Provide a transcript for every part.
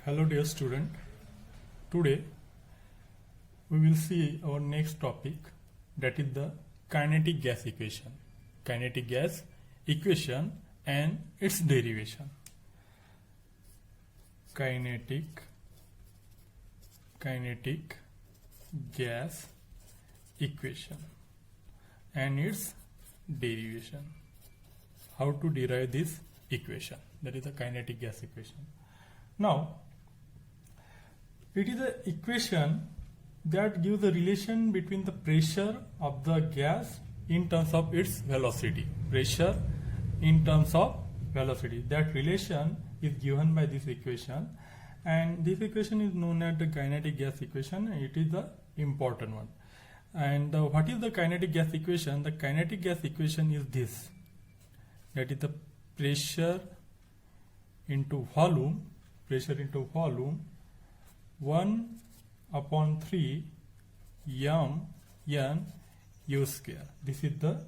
Hello dear student, today we will see our next topic, that is the kinetic gas equation. Kinetic gas equation and its derivation. Kinetic gas equation and its derivation. How to derive this equation, that is the kinetic gas equation. Now, it is an equation that gives the relation between the pressure of the gas in terms of its velocity. Pressure in terms of velocity. That relation is given by this equation, and this equation is known as the kinetic gas equation. It is the important one. And what is the kinetic gas equation? The kinetic gas equation is this. That is the pressure into volume. Pressure into volume 1/3 n u square. This is the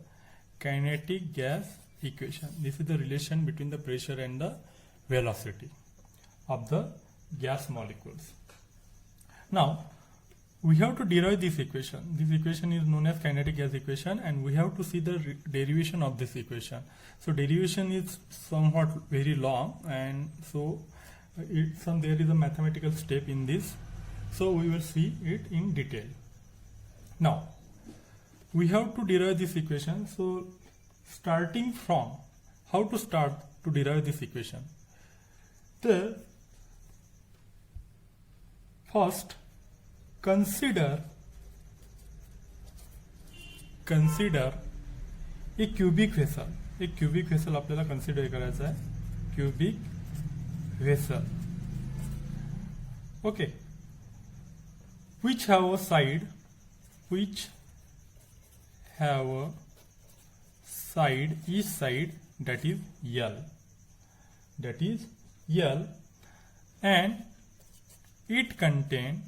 kinetic gas equation. This is the relation between the pressure and the velocity of the gas molecules. Now, we have to derive this equation. This equation is known as kinetic gas equation, and we have to see the derivation of this equation. So derivation is somewhat very long, and so there is a mathematical step in this, so we will see it in detail. Now, we have to derive this equation. So starting from how to start to derive this equation. The first, consider a cubic vessel. एक cubic vessel आपल्याला consider करायचा आहे. Cubic vessel, okay, which have a side each side that is L, and it contain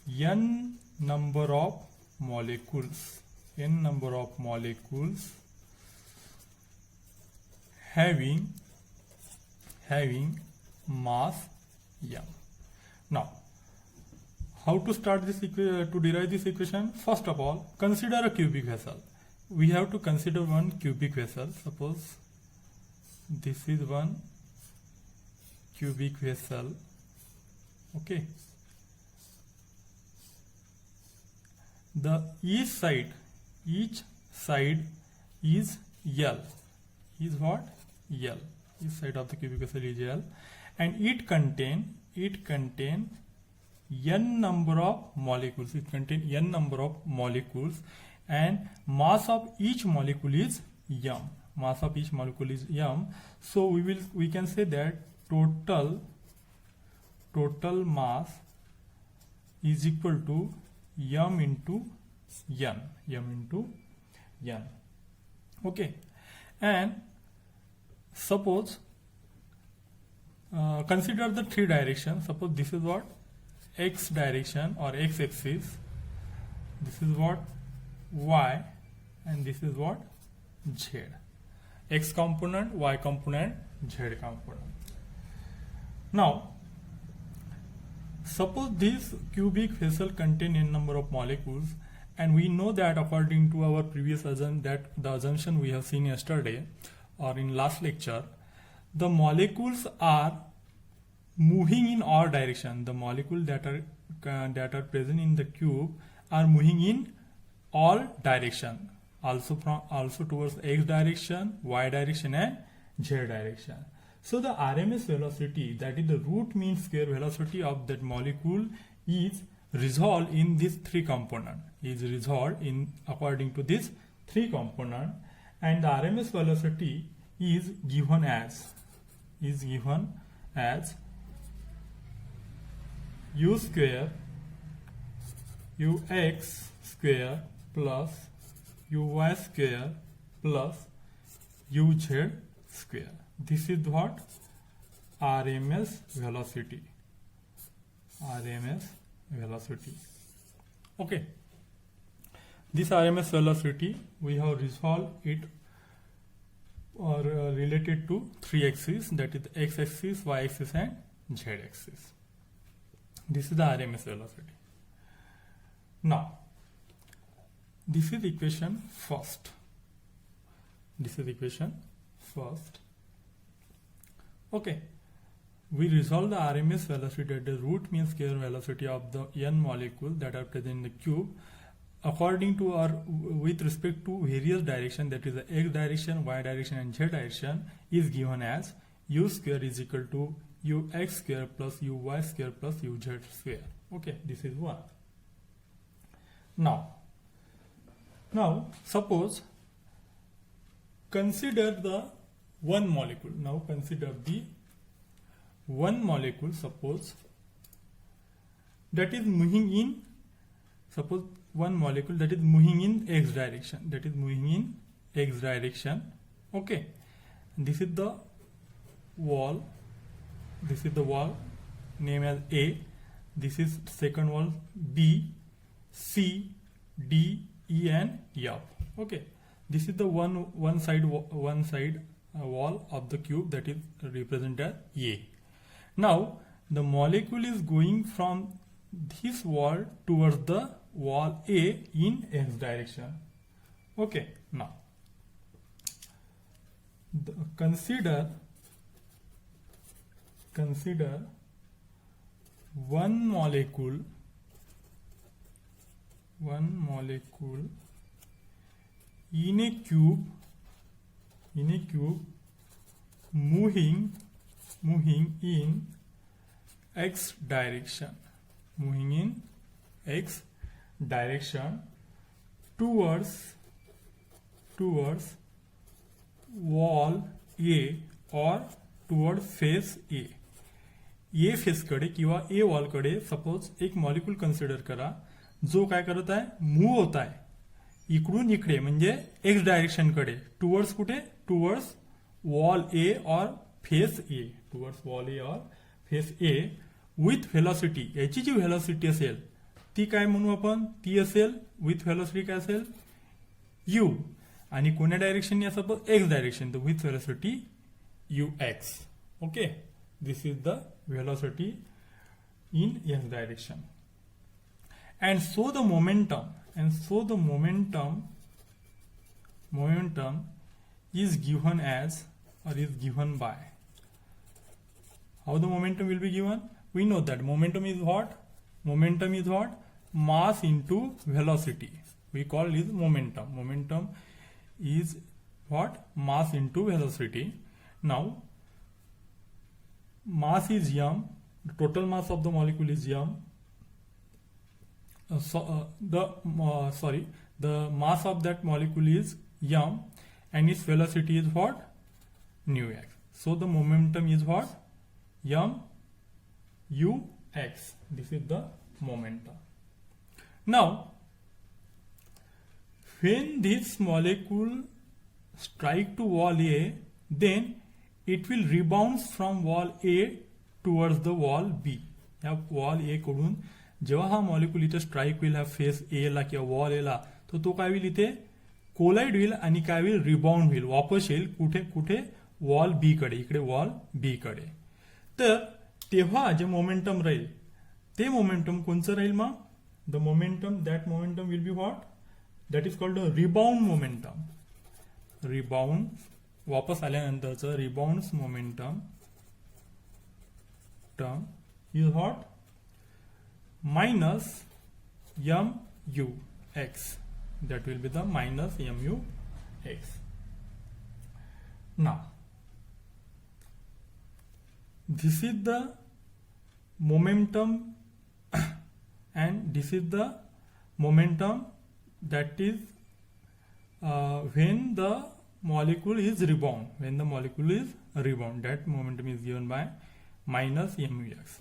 n number of molecules having mass m. Now, how to start this to derive this equation? First of all, consider a cubic vessel. We have to consider one cubic vessel. Suppose this is one cubic vessel. Okay. Each side is L. Is what? L. Each side of the cubic vessel is L, and it contain n number of molecules. It contain n number of molecules, and mass of each molecule is m. Mass of each molecule is m. So we can say that total mass is equal to m into n. Okay, and suppose consider the three directions. Suppose this is what? X direction or x axis. This is what? Y, and this is what? Z. X component, Y component, Z component. Now, suppose this cubic vessel contain n number of molecules, and we know that according to our previous assumption, that the assumption we have seen yesterday or in last lecture, the molecules are moving in all direction. The molecules that are present in the cube are moving in all direction, also towards x direction, y direction, and z direction. So the RMS velocity, that is the root mean square velocity of that molecule, is resolved in these three components. According to this three component, and the RMS velocity is given as u square ux square plus uy square plus uz square. This is what? RMS velocity. Okay. This RMS velocity, we have resolved it or related to three axes, that is x axis, y axis and z axis. This is the RMS velocity. Now this is equation first. Okay, we resolve the RMS velocity at the root mean square velocity of the n molecules that are present in the cube according to or with respect to various direction, that is the x direction, y direction and z direction, is given as u square is equal to ux square plus uy square plus uz square. Okay, this is one. Now suppose consider the one molecule. Now consider the one molecule, suppose that is moving in, suppose one molecule that is moving in x direction, okay. This is the wall, name as A, this is second wall B, C, D, E and F. Okay, this is the one side wall of the cube that is represented as A. Now the molecule is going from this wall towards the wall A in x direction. Okay, now consider one molecule in a cube moving in x direction, towards wall A or towards face A. A face कडे किंवा ए wall कडे suppose एक molecule consider करा जो काय करत आहे, move होत आहे इकडून इकडे, म्हणजे एक्स डायरेक्शन कडे, टुवर्ड्स कुठे, टुवर्ड्स वॉल ए और फेस ए, विथ व्हेलॉसिटी. याची जी व्हेलॉसिटी असेल ती काय म्हणू आपण, ती असेल विथ व्हेलॉसिटी काय असेल यू, आणि कोण्या डायरेक्शन या सपोज एक्स डायरेक्शन, तर with velocity you x. Okay, this is the velocity in x direction, and so the momentum is given as, or is given by, how the momentum will be given. We know that momentum is what, mass into velocity. We call it momentum is what, mass into velocity. Now mass is m, the total mass of the molecule is m, the mass of that molecule is m, and its velocity is what, nu x. So the momentum is what, m u x. This is the momentum. Now when this molecule strike to wall A, then it will rebound from wall A towards the wall B. या wall ए कडून जेव्हा हा molecule इथे strike होईल ह्या face ए ला किंवा wall ए ला, तर तो काय होईल इथे कोलाइड होईल आणि काय होईल, रिबाउंड होईल, वापस येईल कुठे वॉल बी कडे, इकडे वॉल बी कडे. तर तेव्हा जे मोमेंटम राहील ते मोमेंटम कोणचं राहील मग, the momentum, that momentum will be what, that is called rebound momentum. Rebound वापस आल्यानंतरचं rebound momentum term is what, minus m u x, that will be the minus mu x. Now this is the momentum and this is the momentum that is when the molecule is rebound, that momentum is given by minus mu x.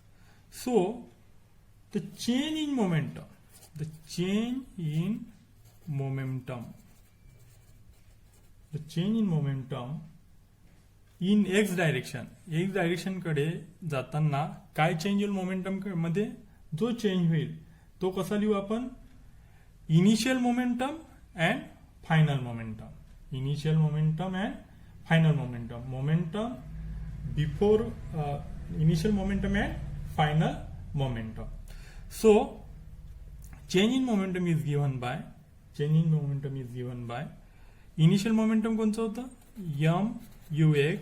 So the change in momentum in x direction कडे जाताना काय change होईल momentum मध्ये, जो change होईल तो कसा लिहू आपण, initial momentum and final momentum. final momentum before initial momentum and final momentum. So change in momentum is given by initial momentum कोणचं होतं mux,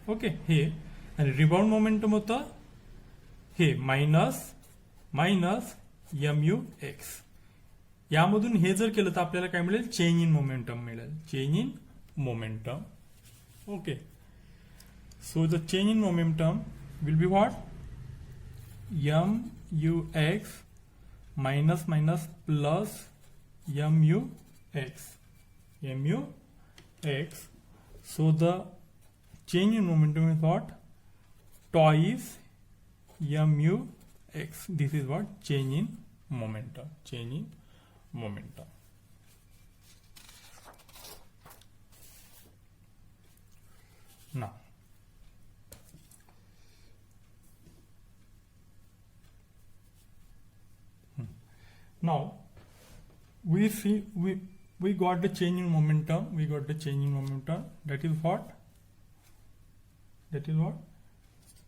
ओके हे, आणि रिबाउंड मोमेंटम होतं हे मायनस mux. यामधून हे जर केलं तर आपल्याला काय मिळेल, change in momentum. Okay, so the change in momentum will be what, mux minus plus mux. So the change in momentum is what, twice mux. This is what, change in momentum. Now we see we got the change in momentum. That is what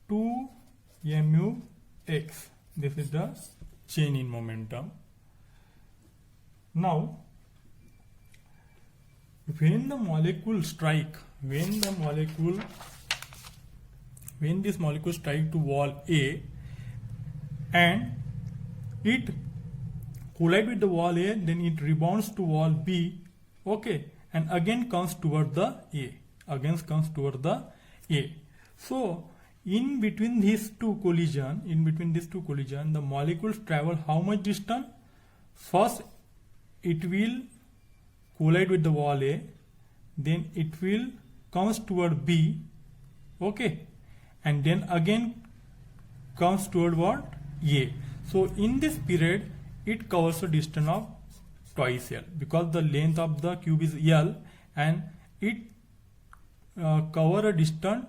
2 mux. This is the change in momentum. Now when the molecule strike, when this molecule strike to wall A and it collide with the wall A, then it rebounds to wall B, okay, and again comes toward the A. So in between these two collision, the molecules travel how much distance? First it will collide with the wall A, then it will comes toward B, okay, and then again comes toward what? A. So in this period it covers a distance of twice L, because the length of the cube is L and it cover a distance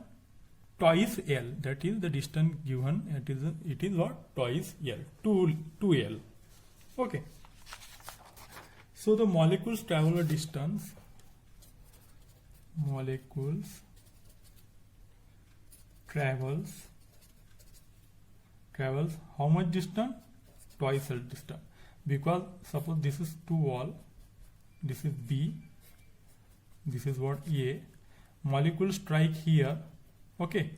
twice L. That is the distance given. It is what? Twice L, 2L. Okay. So the molecules travel a distance. Molecules travels how much distance? Twice L distance. Because suppose this is 2 wall, this is B, this is what A. Molecule strike here, okay,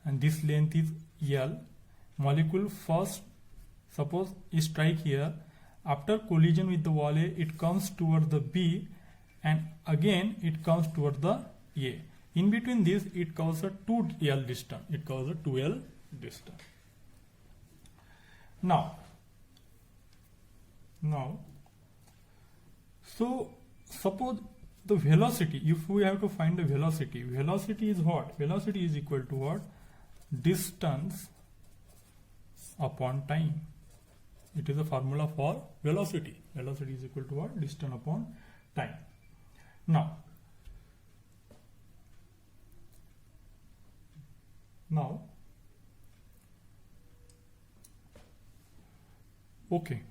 and this length is L. Molecule first suppose it strike here, after collision with the wall A it comes toward the B and again it comes toward the A. In between this it covers a 2L distance. Now so suppose the velocity, if we have to find the velocity is what? Velocity is equal to what? Distance upon time. It is a formula for velocity. Velocity is equal to what? Distance upon time. Now okay,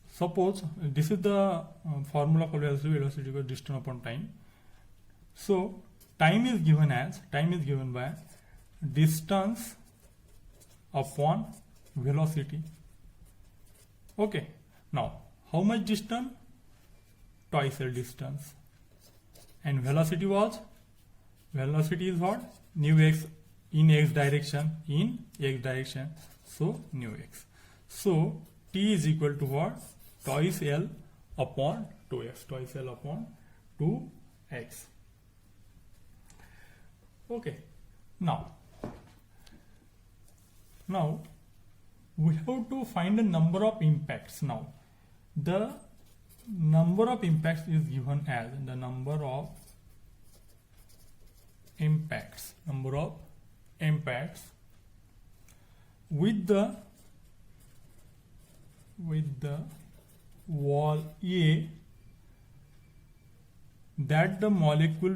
suppose this is the formula for velocity equal to distance upon time. So time is given by distance upon velocity. Okay, now how much distance? Twice L distance. And velocity is what? Nu x in x direction, so nu x. So T is equal to what? Twice L upon 2x. Okay. Now we have to find the number of impacts. Now the number of impacts is given as the number of impacts with the wall A that the molecule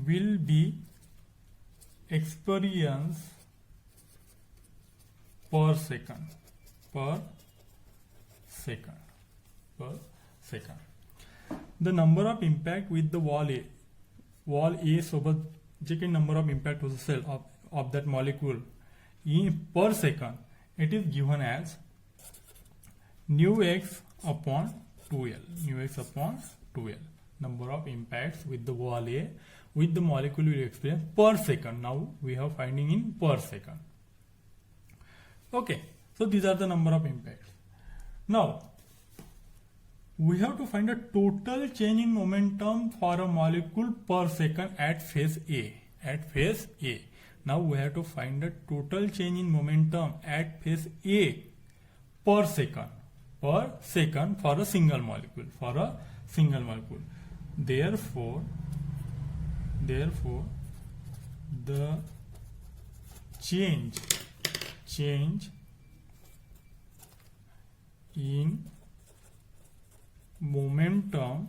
will be experience per second. per second. The number of impact with the wall A सोबत जे काही number of impact होत असेल of that molecule in per second, it is given as nu x upon 2l. Nu x upon 2l. Number of impacts with the wall A with the molecule will experience per second. Now we have finding in per second. Okay, so these are the number of impacts. Now we have to find a total change in momentum for a molecule per second at phase A. At phase A. Now we have to find the total change in momentum at phase A per second for a single molecule. For a single molecule. Therefore, the change in momentum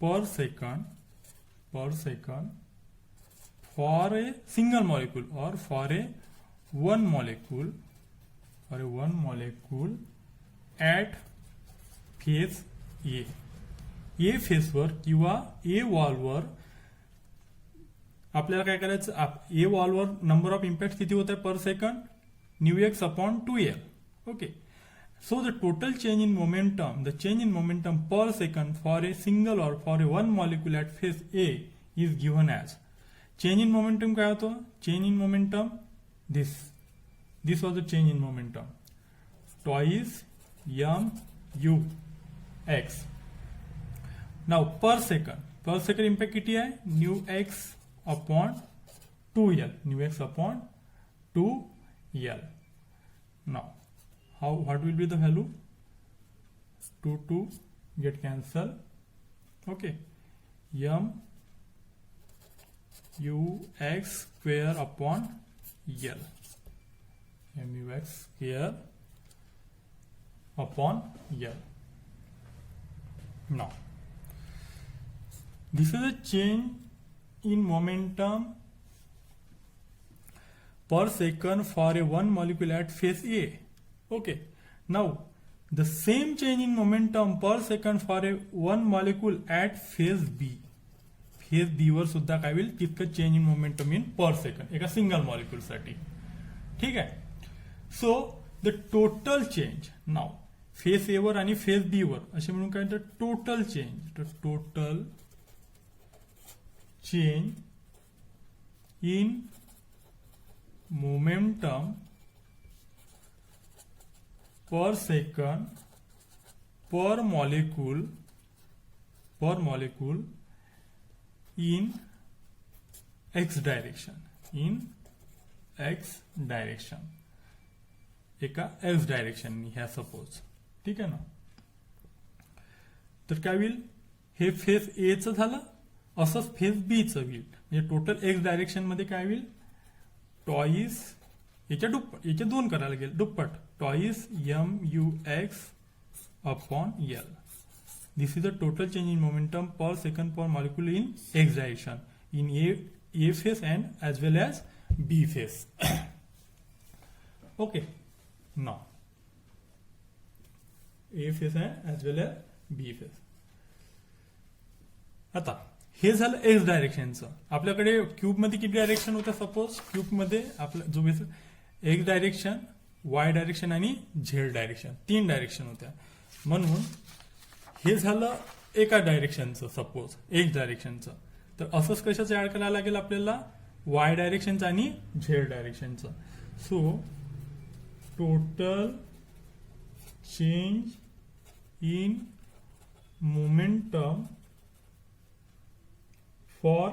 per second for a single molecule or for a one molecule at phase A. A phase वर किंवा A वॉलवर आपल्याला काय करायचं, A वॉलवर number of impact किती होत आहे पर सेकंड, न्यू x upon 2l. Okay, so the total change in momentum per second for a single or for a one molecule at phase A is given as change in momentum. काय होतो change in momentum? This was the change in momentum, twice mu x. Now per second impact किती आहे, new x upon 2l. New x upon 2l. Now what will be the value? 2 get cancelled. Okay, mu x square upon l. Mu x square upon l. Now this is a change in momentum per second for a one molecule at phase A. Okay, now the same change in momentum per second for a one molecule at phase B. Phase B वर सुद्धा काय होईल तितकं change in momentum इन पर second एका single molecule साठी. ठीक आहे, सो द टोटल चेंज नाव फेज ए वर आणि फेज बी वर असे म्हणून काय तर total change in momentum per second per molecule in x direction, एका x डायरेक्शन ह्या सपोज. ठीक आहे ना, तर काय होईल हे फेज ए च झालं, असंच फेज बी च होईल. म्हणजे टोटल एक्स डायरेक्शन मध्ये काय होईल टॉईस याच्या दोन करायला गेल दुप्पट toys mu x upon l. This is the total change in momentum per second per molecule in x direction in A phase and as well as B phase. Okay, now A phase and as well as B phase. आता हे झालं x डायरेक्शनचं. आपल्याकडे cube मध्ये किती direction होत्या, suppose cube मध्ये आपला जो x direction, Y direction आणि झेड डायरेक्शन, 3 डायरेक्शन होत्या. म्हणून हे झालं एका डायरेक्शनचं, सपोज एक्स डायरेक्शनचं. तर असंच कशाचं ऍड करायला लागेल आपल्याला, वाय डायरेक्शनचं आणि झेड डायरेक्शनचं. So total change in momentum for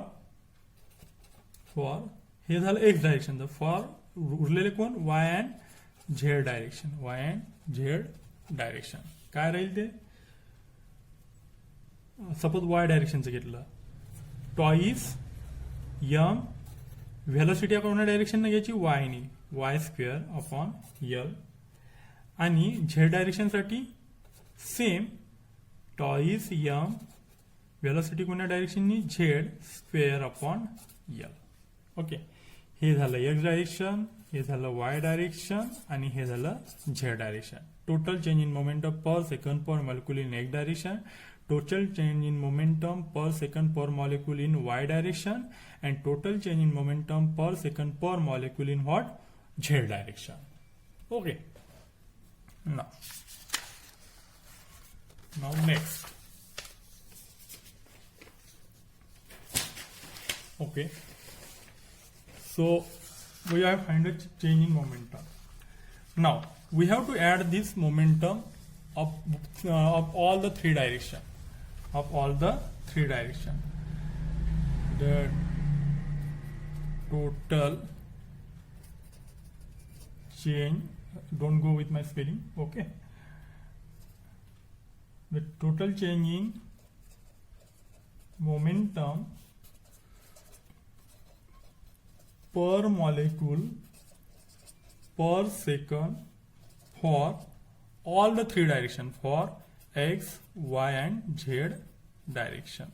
हे झालं एक्स डायरेक्शनचं, फॉर उरलेले कोण वाय अँड झेड डायरेक्शन. काय राहील ते, सपोज वाय डायरेक्शनचं घेतलं टॉईस यम व्हेलॉसिटी कोणत्या डायरेक्शन घ्यायची वायनी, वाय स्क्वेअर अपॉन यल. आणि झेड डायरेक्शन साठी सेम टॉईस यम व्हेलॉसिटी कोणत्या डायरेक्शननी झेड स्क्वेअर अपॉन यल. ओके, हे झालं एक्स डायरेक्शन, हे झालं y डायरेक्शन आणि हे झालं z direction. Total change in momentum per second per molecule in x direction, total change in momentum per second per molecule in y direction, and total change in momentum per second per molecule in what? Z direction. Okay. Now next. Okay. So we have find a change in momentum. Now we have to add this momentum of all the three directions. Of all the three directions, the total change, don't go with my spelling, okay, the total change in momentum per molecule per second for all the three directions, for x, y and z direction.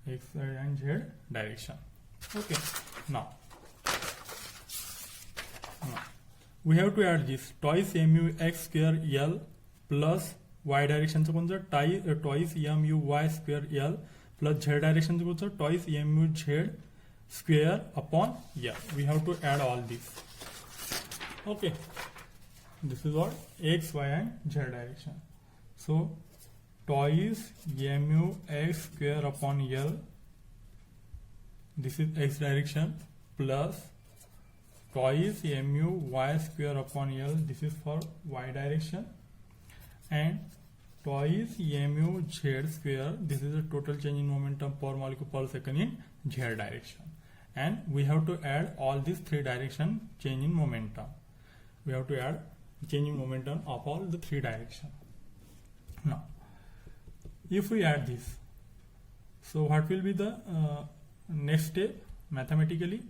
X, y and z direction. Okay. Now we have to add this twice mu x square L plus y direction twice mu y square L plus z direction twice mu z square upon L. We have to add all this. Okay. This is what? X, y and z direction. So twice mu x square upon L, this is x direction, plus twice mu y square upon L, this is for y direction, and twice mu z square, this is the total change in momentum per molecule per second in z direction. And we have to add all these three direction change in momentum. We have to add changing momentum of all the three directions. Now, if we add this, so what will be the next step mathematically?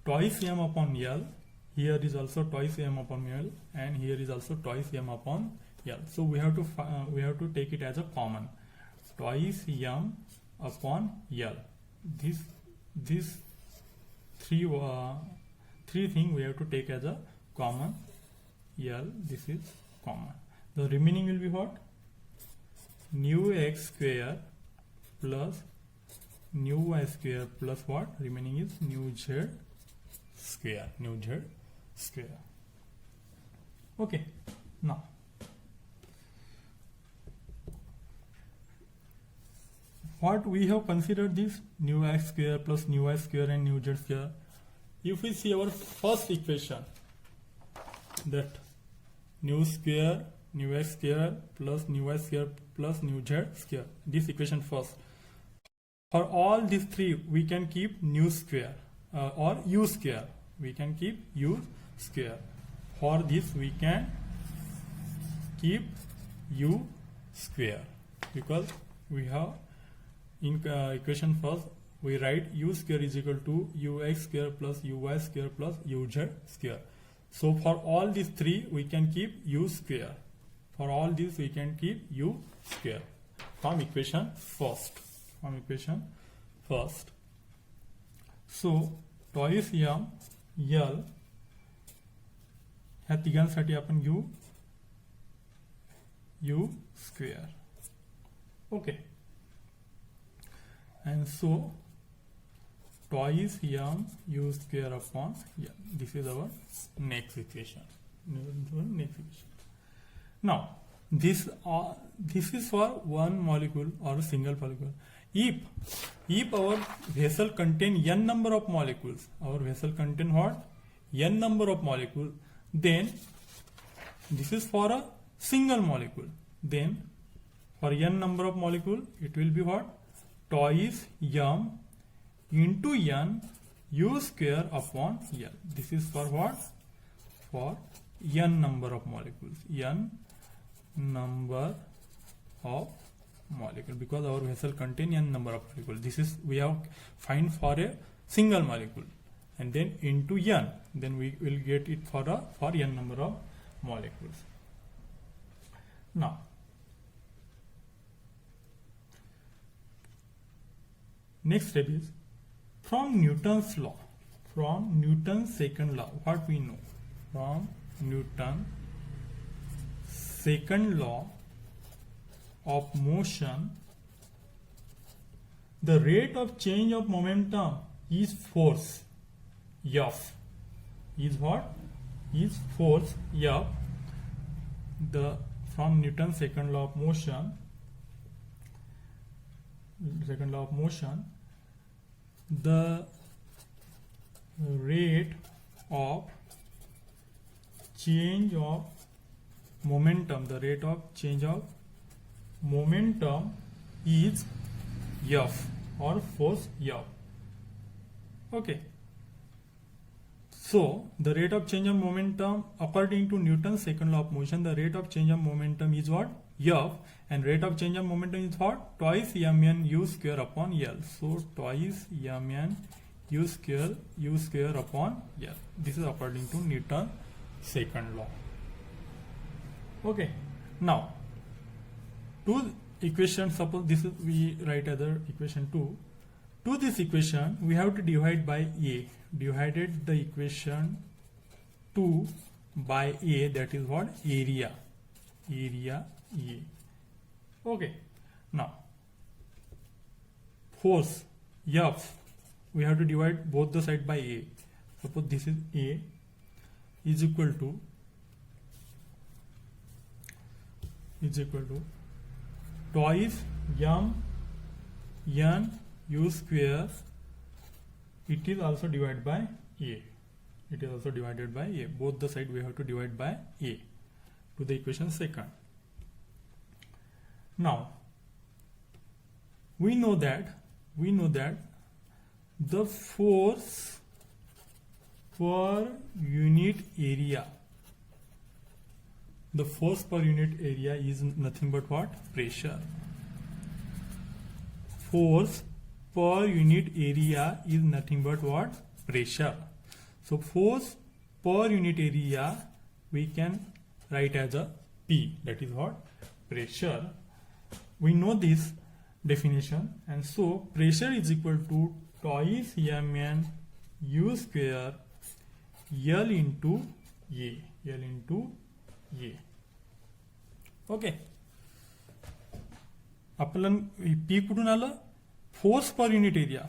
Twice m upon L, here is also twice m upon L, and here is also twice m upon L. So we have to take it as a common. Twice m upon L. This three thing we have to take as a common. L, this is common. The remaining will be what? Nu x square plus nu y square plus what? Remaining is nu z square. Nu z square. Okay. Now what we have considered this nu x square plus nu y square and nu z square. If we see our first equation, that nu square, nu x square plus nu y square plus nu z square, this equation first. For all these three, we can keep nu square or u square. We can keep u square. For this, we can keep u square, because we have in equation first we write u square is equal to ux square plus uy square plus uz square. So for all these three, we can keep u square. For all these, we can keep u square from equation first. From equation first. So twice m L ह्या तिघांसाठी आपण घेऊ u square. Okay. And so twice m u square upon L. This is our next equation. Now this is for one molecule or a single molecule. If our vessel contain n number of molecules, our vessel contain what? N number of molecules, then this is for a single molecule. Then for n number of molecule, it will be what? Twice m into n u square upon L. This is for what? For n number of molecules. N number of molecule, because our vessel contain n number of molecules. This is we have find for a single molecule, and then into n, then we will get it for n number of molecules. Now next step is from Newton's law. from Newton's second law, what we know from Newton's second law of motion, the rate of change of momentum is force F. Is what? Is force F. The from Newton's second law of motion, the rate of change of momentum, is F or force F. Okay. So the rate of change of momentum according to Newton's second law of motion, the rate of change of momentum is what? F, and rate of change of momentum is what? Twice mn u square upon L. So twice mn u square upon L. This is according to Newton's second law. Okay. Now to equation, suppose this is, we write other equation 2. To this equation we have to divide by A. Divided the equation 2 by A, that is what? Area A. Okay. Now force F, we have to divide both the side by A. Suppose this is A is equal to twice n u square. It is also divided by A. Both the side we have to divide by A to the equation second. Now we know that the force per unit area, is nothing but what? Pressure. Force per unit area is nothing but what? Pressure. So force per unit area we can write as a P, that is what? Pressure. We know this definition, and so pressure is equal to twice mn u square L into A. Okay. आपल्याला P कुठून आलं? Force per unit area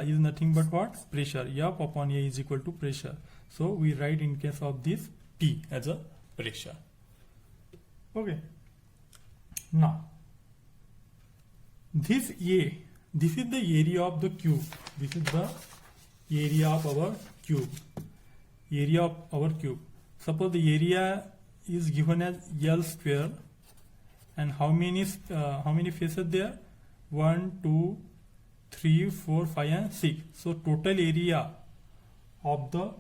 is nothing but what? Pressure. F upon A is equal to pressure. So we write in case of this P as a pressure. Okay. Now this A, this is the area of the cube. This is the area of our cube. Suppose the area is given as L square, and how many faces there? 1, 2, 3, 4, 5 and 6. So total area of the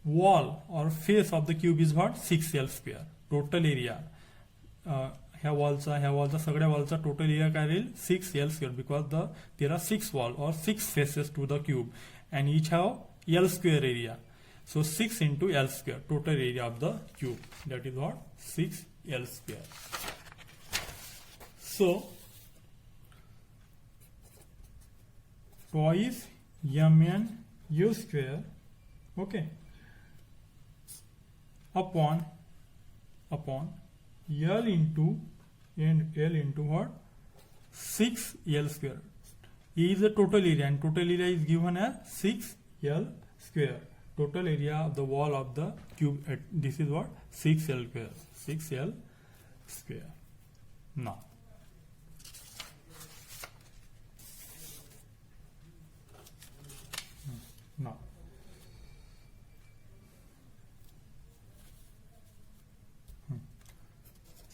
wall or face of the cube is what? 6L square. Total area. ह्या वॉलचा सगळ्या वॉलचा total area काय राहील? 6L square, because there are 6 wall or 6 faces to the cube and each have L square area. So 6 into L square, total area of the cube, that is what? 6L square. So twice mn u square, okay, upon L into what? 6L square. A is the total area, and total area is given as 6L square. Total area of the wall of the cube, this is what? 6L square. Now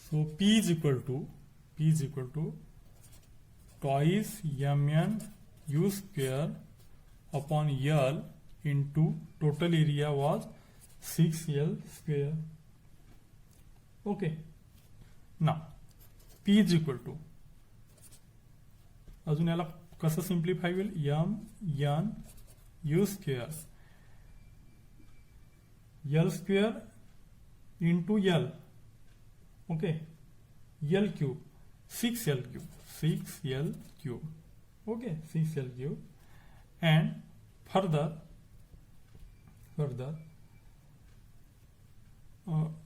so P is equal to twice mn u square upon L into total area was 6L square. Okay. Now P is equal to, अजून याला कसं simplify होईल? mn u square L square into L, okay, L cube, 6L cube, okay, 6L cube, and Further,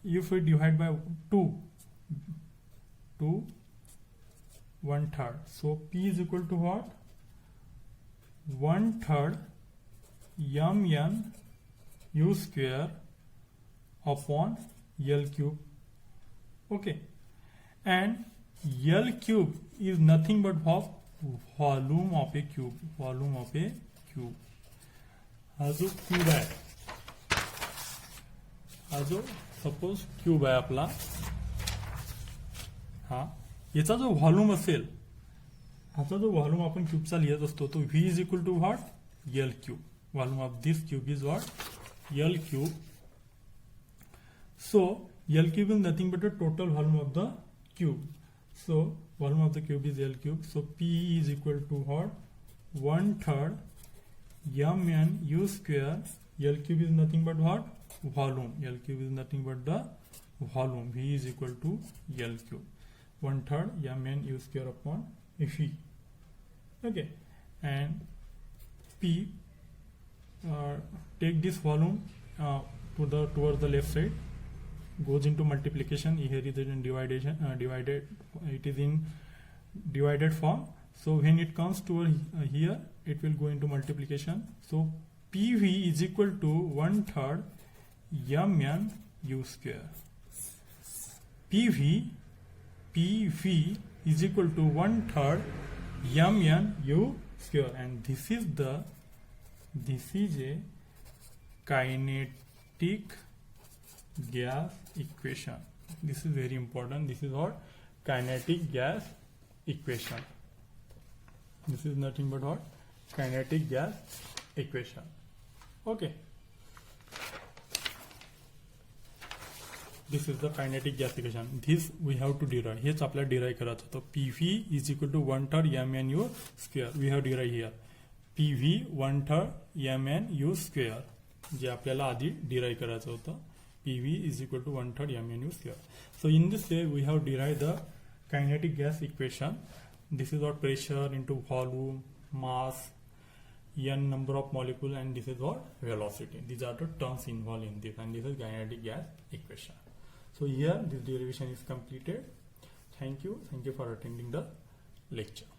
if we divide by 2 1/3, so P is equal to what? 1/3 mn u square upon L cube. Okay, and L cube is nothing but volume of a cube. हा जो cube आहे, हा जो suppose cube आहे आपला, हा याचा जो व्हॉल्यूम असेल, ह्याचा जो व्हॉल्यूम आपण क्यूबचा लिहित असतो तो V is equal to what? L cube. Volume of this cube is what? L cube. So L cube is nothing but the total volume of the cube. So volume of the cube is L cube. So P is equal to what? 1/3 mn u square. L cube is nothing but what? Volume. L cube is nothing but the volume. V is equal to L cube. 1/3 mn u square upon V. Okay, and P, take this volume towards the left side, goes into multiplication. Here is in divided, it is in divided form. So when it comes to here, it will go into multiplication. So PV is equal to 1/3 mn u square. PV is equal to 1/3 mn u square, and this is a kinetic gas equation. This is very important. This is what? Kinetic gas equation. This is nothing but what? Kinetic gas equation. Okay, this is the kinetic gas equation. This we have to derive. हेच आपल्याला derive करायचं होतं. PV is equal to 1/3 mn u square. We have derived here. PV 1/3 mn u square, जे आपल्याला आधी derive करायचं होतं. PV is equal to 1/3 mn u square. So in this way we have derived the kinetic gas equation. This is what? Pressure into volume, mass, n number of molecule, and this is what? Velocity. These are the terms involved in this, and this is kinetic gas equation. So here this derivation is completed. Thank you for attending the lecture.